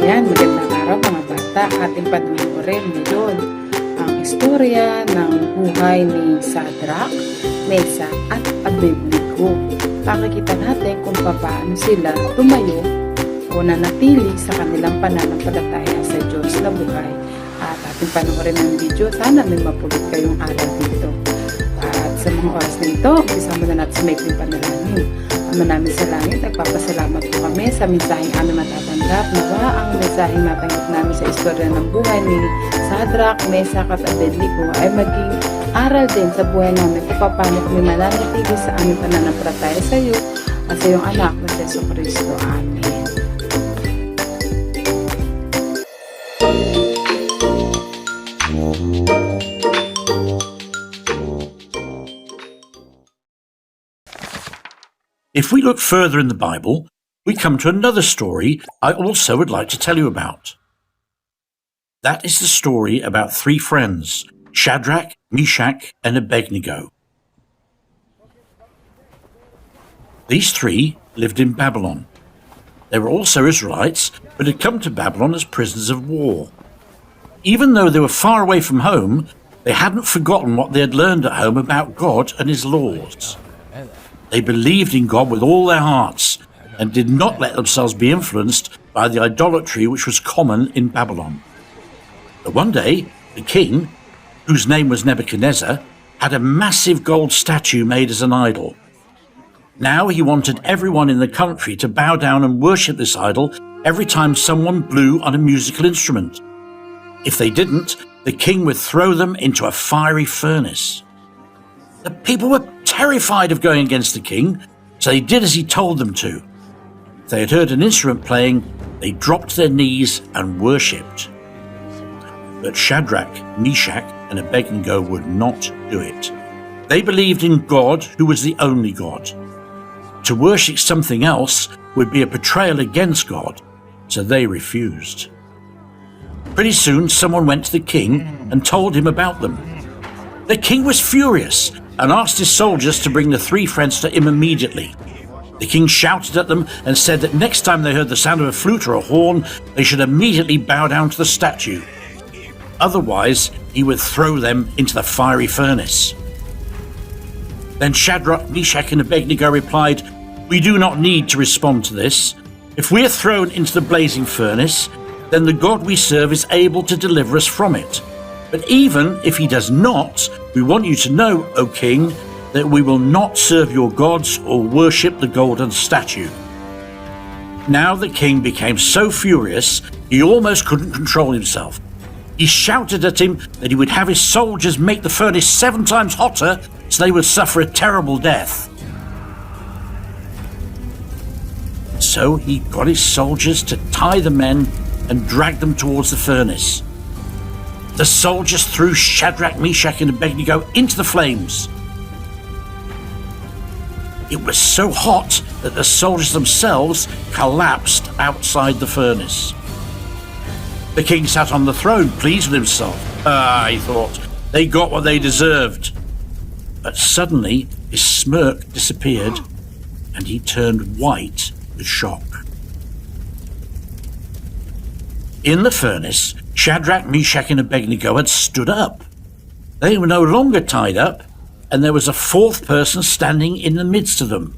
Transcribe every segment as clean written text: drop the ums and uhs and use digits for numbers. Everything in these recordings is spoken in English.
Ayan, magandang araw mga bata. Ating panoorin ngayon ang istorya ng buhay ni Shadrach, Meshach at Abednego. Pakikita natin kung paano sila tumayo o nanatili sa kanilang pananampalataya sa Diyos na buhay. At ating panoorin ang video. Sana may mapulot kayong aral dito. At sa mga oras na ito, umpisa muna natin sa maikling panalangin. Ama namin sa langit, nagpapasalamat po kami sa mensaheng aming matatanggap. Nawa ang mensaheng natanggap namin sa istorya ng buhay ni Shadrach, Meshach at Abednego ay maging aral din sa buhay namin kung paano kami mananatili sa aming pananampalataya sa iyo at sa iyong anak na si Jesucristo. Amen. If we look further in the Bible, we come to another story I also would like to tell you about. That is the story about three friends, Shadrach, Meshach, and Abednego. These three lived in Babylon. They were also Israelites, but had come to Babylon as prisoners of war. Even though they were far away from home, they hadn't forgotten what they had learned at home about God and his laws. They believed in God with all their hearts and did not let themselves be influenced by the idolatry which was common in Babylon. But one day, the king, whose name was Nebuchadnezzar, had a massive gold statue made as an idol. Now he wanted everyone in the country to bow down and worship this idol every time someone blew on a musical instrument. If they didn't, the king would throw them into a fiery furnace. The people were terrified of going against the king, so they did as he told them to. If they had heard an instrument playing, they dropped to their knees and worshipped. But Shadrach, Meshach, and Abednego would not do it. They believed in God, who was the only God. To worship something else would be a betrayal against God, so they refused. Pretty soon, someone went to the king and told him about them. The king was furious and asked his soldiers to bring the three friends to him immediately. The king shouted at them and said that next time they heard the sound of a flute or a horn, they should immediately bow down to the statue. Otherwise, he would throw them into the fiery furnace. Then Shadrach, Meshach, and Abednego replied, "We do not need to respond to this. If we are thrown into the blazing furnace, then the God we serve is able to deliver us from it. But even if he does not, we want you to know, O king, that we will not serve your gods or worship the golden statue." Now the king became so furious, he almost couldn't control himself. He shouted at him that he would have his soldiers make the furnace 7 times hotter so they would suffer a terrible death. So he got his soldiers to tie the men and drag them towards the furnace. The soldiers threw Shadrach, Meshach, and Abednego into the flames. It was so hot that the soldiers themselves collapsed outside the furnace. The king sat on the throne, pleased with himself. He thought, they got what they deserved. But suddenly his smirk disappeared and he turned white with shock. In the furnace, Shadrach, Meshach, and Abednego had stood up. They were no longer tied up, and there was a fourth person standing in the midst of them.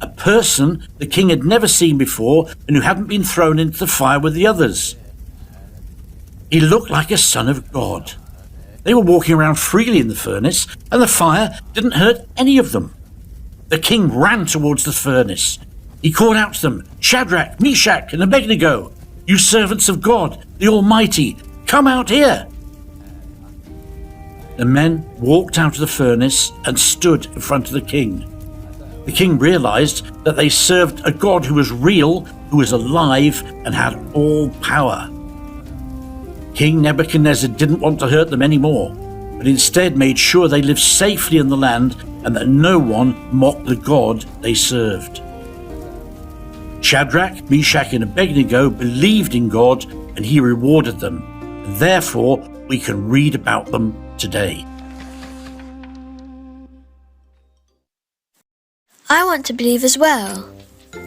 A person the king had never seen before and who hadn't been thrown into the fire with the others. He looked like a son of God. They were walking around freely in the furnace, and the fire didn't hurt any of them. The king ran towards the furnace. He called out to them, "Shadrach, Meshach, and Abednego, you servants of God, the Almighty, come out here." The men walked out of the furnace and stood in front of the king. The king realized that they served a God who was real, who was alive, and had all power. King Nebuchadnezzar didn't want to hurt them anymore, but instead made sure they lived safely in the land and that no one mocked the God they served. Shadrach, Meshach, and Abednego believed in God and he rewarded them. Therefore, we can read about them today. I want to believe as well,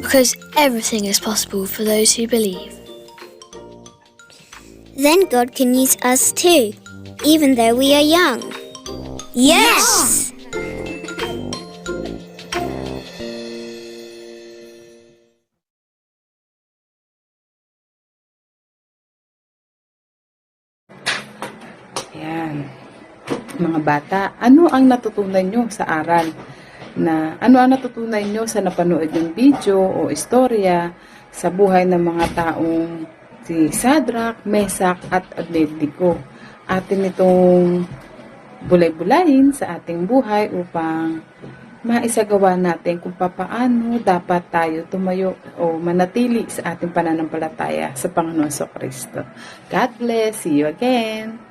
because everything is possible for those who believe. then God can use us too, even though we are young. Yes! Ayan. Mga bata, ano ang natutunan nyo sa aral? Ano ang natutunan nyo sa napanood ng video o istorya sa buhay ng mga taong si Sadrach, Mesak at Abednego? Atin itong bulay-bulayin sa ating buhay upang maisagawa natin kung papaano dapat tayo tumayo o manatili sa ating pananampalataya sa Panginoon Kristo. God bless. See you again.